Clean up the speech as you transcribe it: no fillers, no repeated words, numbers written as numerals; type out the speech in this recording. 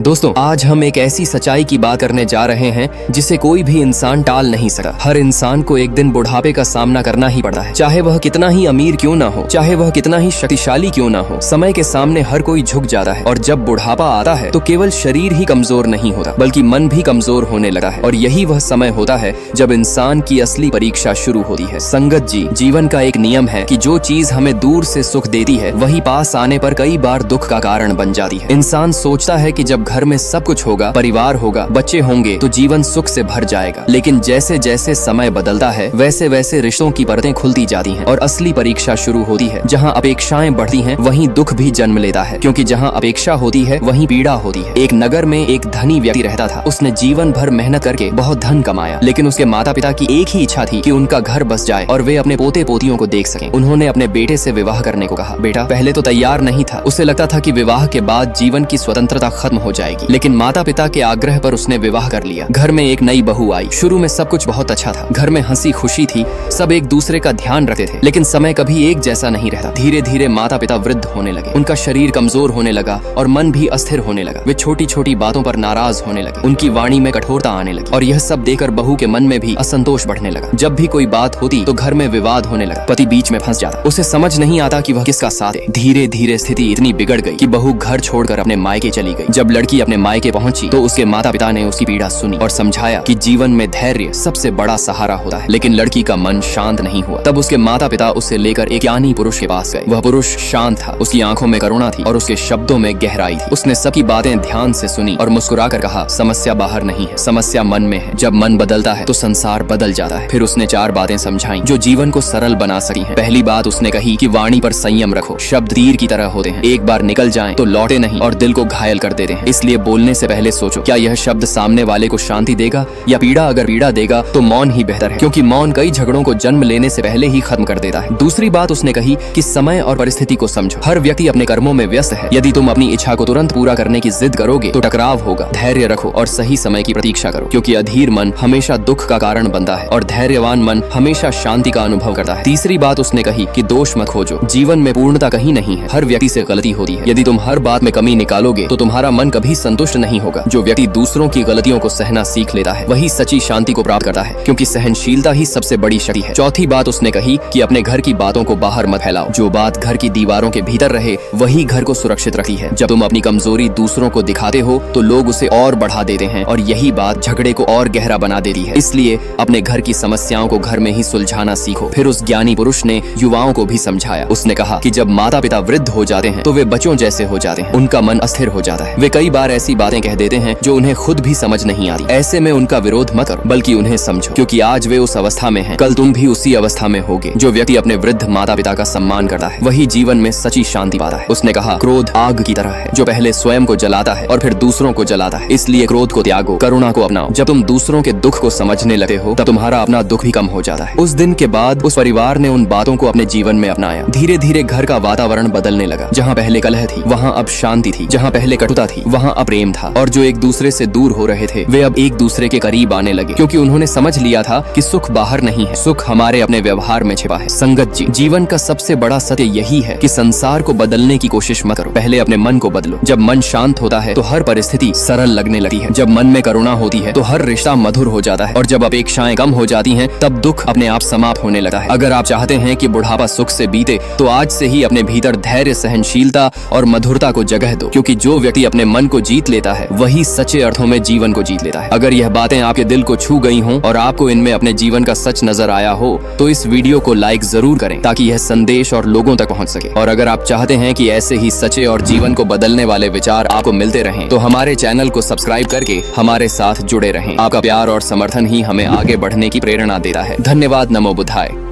दोस्तों, आज हम एक ऐसी सच्चाई की बात करने जा रहे हैं जिसे कोई भी इंसान टाल नहीं सकता। हर इंसान को एक दिन बुढ़ापे का सामना करना ही पड़ता है, चाहे वह कितना ही अमीर क्यों ना हो, चाहे वह कितना ही शक्तिशाली क्यों ना हो। समय के सामने हर कोई झुक जाता है और जब बुढ़ापा आता है तो केवल शरीर ही कमजोर नहीं होता बल्कि मन भी कमजोर होने लगा है। और यही वह समय होता है जब इंसान की असली परीक्षा शुरू होती है। संगत जी, जीवन का एक नियम है कि जो चीज हमें दूर से सुख देती है वही पास आने पर कई बार दुख का कारण बन जाती है। इंसान सोचता है कि जब घर में सब कुछ होगा, परिवार होगा, बच्चे होंगे तो जीवन सुख से भर जाएगा। लेकिन जैसे जैसे समय बदलता है वैसे वैसे रिश्तों की परतें खुलती जाती हैं और असली परीक्षा शुरू होती है। जहां अपेक्षाएं बढ़ती हैं वहीं दुख भी जन्म लेता है, क्योंकि जहां अपेक्षा होती है वहीं पीड़ा होती है। एक नगर में एक धनी व्यक्ति रहता था। उसने जीवन भर मेहनत करके बहुत धन कमाया, लेकिन उसके माता पिता की एक ही इच्छा थी कि उनका घर बस जाए और वे अपने पोते पोतियों को देख सकें। उन्होंने अपने बेटे से विवाह करने को कहा। बेटा पहले तो तैयार नहीं था। उसे लगता था कि विवाह के बाद जीवन की स्वतंत्रता खत्म हो जाएगी, लेकिन माता पिता के आग्रह पर उसने विवाह कर लिया। घर में एक नई बहू आई। शुरू में सब कुछ बहुत अच्छा था। घर में हंसी खुशी थी, सब एक दूसरे का ध्यान रखते थे। लेकिन समय कभी एक जैसा नहीं रहता। धीरे धीरे माता पिता वृद्ध होने लगे, उनका शरीर कमजोर होने लगा और मन भी अस्थिर होने लगा। वे छोटी छोटी बातों पर नाराज होने लगे, उनकी वाणी में कठोरता आने लगी और यह सब देखकर बहू के मन में भी असंतोष बढ़ने लगा। जब भी कोई बात होती तो घर में विवाद होने लगा। पति बीच में फंस जाता। उसे समझ नहीं आता कि वह किसका साथ दे। धीरे धीरे स्थिति इतनी बिगड़ गई कि बहू घर छोड़कर अपने मायके चली गई। जब लड़की अपने मायके पहुंची तो उसके माता पिता ने उसकी पीड़ा सुनी और समझाया कि जीवन में धैर्य सबसे बड़ा सहारा होता है। लेकिन लड़की का मन शांत नहीं हुआ। तब उसके माता पिता उसे लेकर एक ज्ञानी पुरुष के पास गए। वह पुरुष शांत था, उसकी आंखों में करुणा थी और उसके शब्दों में गहराई थी। उसने सबकी बातें ध्यान से सुनी और मुस्कुराकर कहा, समस्या बाहर नहीं है, समस्या मन में है। जब मन बदलता है तो संसार बदल जाता है। फिर उसने 4 बातें समझाई जो जीवन को सरल बना सकी हैं। पहली बात उसने कही कि वाणी पर संयम रखो। शब्द तीर की तरह होते हैं, एक बार निकल जाएं तो लौटे नहीं और दिल को घायल कर देते हैं। इसलिए बोलने से पहले सोचो, क्या यह शब्द सामने वाले को शांति देगा या पीड़ा? अगर पीड़ा देगा तो मौन ही बेहतर है, क्योंकि मौन कई झगड़ों को जन्म लेने से पहले ही खत्म कर देता है। दूसरी बात उसने कही कि समय और परिस्थिति को समझो। हर व्यक्ति अपने कर्मों में व्यस्त है। यदि तुम अपनी इच्छा को तुरंत पूरा करने की जिद करोगे तो टकराव होगा। धैर्य रखो और सही समय की प्रतीक्षा करो, क्योंकि अधीर मन हमेशा दुख का कारण बनता है और धैर्यवान मन हमेशा शांति का अनुभव करता है। तीसरी बात उसने कही कि दोष मत खोजो। जीवन में पूर्णता कहीं नहीं है, हर व्यक्ति से गलती होती है। यदि तुम हर बात में कमी निकालोगे तो तुम्हारा मन कभी संतुष्ट नहीं होगा। जो व्यक्ति दूसरों की गलतियों को सहना सीख लेता है वही सच्ची शांति को प्राप्त करता है, क्योंकि सहनशीलता ही सबसे बड़ी शक्ति है। चौथी बात उसने कही कि अपने घर की बातों को बाहर मत फैलाओ। जो बात घर की दीवारों के भीतर रहे वही घर को सुरक्षित रखती है। जब तुम अपनी कमजोरी दूसरों को दिखाते हो तो लोग उसे और बढ़ा देते हैं और यही बात झगड़े को और गहरा बना देती है। इसलिए अपने घर की समस्याओं को घर में ही सुलझाना सीखो। फिर उस ज्ञानी पुरुष ने युवाओं को भी समझाया। उसने कहा कि जब माता पिता वृद्ध हो जाते हैं तो वे बच्चों जैसे हो जाते हैं। उनका मन अस्थिर हो जाता है। वे कई बार ऐसी बातें कह देते हैं जो उन्हें खुद भी समझ नहीं आती। ऐसे में उनका विरोध मत करो, बल्कि उन्हें समझो, क्योंकि आज वे उस अवस्था में हैं, कल तुम भी उसी अवस्था में होगे। जो व्यक्ति अपने वृद्ध माता पिता का सम्मान करता है वही जीवन में सच्ची शांति पाता है। उसने कहा, क्रोध आग की तरह है जो पहले स्वयं को जलाता है और फिर दूसरों को जलाता है। इसलिए क्रोध को त्यागो, करुणा को अपनाओ। जब तुम दूसरों के दुख को समझने लगते हो तब तुम्हारा अपना दुख भी कम हो जाता है। उस दिन के बाद उस परिवार ने उन बातों को अपने जीवन में अपनाया। धीरे धीरे घर का वातावरण बदलने लगा। जहाँ पहले कलह थी वहाँ अब शांति थी, जहाँ पहले कटुता थी वहाँ अब प्रेम था, और जो एक दूसरे से दूर हो रहे थे वे अब एक दूसरे के करीब आने लगे, क्योंकि उन्होंने समझ लिया था कि सुख बाहर नहीं है, सुख हमारे अपने व्यवहार में छिपा है। संगत जी, जीवन का सबसे बड़ा सत्य यही है कि संसार को बदलने की कोशिश मत करो, पहले अपने मन को बदलो। जब मन शांत होता है तो हर परिस्थिति सरल लगने लगती है। जब मन में करुणा होती है तो हर रिश्ता मधुर हो जाता है, और जब अपेक्षाएं कम हो जाती हैं तब दुख अपने आप समाप्त होने लगता है। अगर आप चाहते हैं कि बुढ़ापा सुख से बीते तो आज से ही अपने भीतर धैर्य, सहनशीलता और मधुरता को जगह दो, क्योंकि जो व्यक्ति अपने मन को जीत लेता है वही सच्चे अर्थों में जीवन को जीत लेता है। अगर यह बातें आपके दिल को छू गई हों और आपको इनमें अपने जीवन का सच नजर आया हो तो इस वीडियो को लाइक जरूर करें, ताकि यह संदेश और लोगों तक पहुंच सके। और अगर आप चाहते हैं कि ऐसे ही सच्चे और जीवन को बदलने वाले विचार आपको मिलते रहें तो हमारे चैनल को सब्सक्राइब करके हमारे साथ जुड़े रहें। आपका प्यार और समर्थन ही हमें आगे बढ़ने की प्रेरणा देता है। धन्यवाद। नमो बुद्धाय।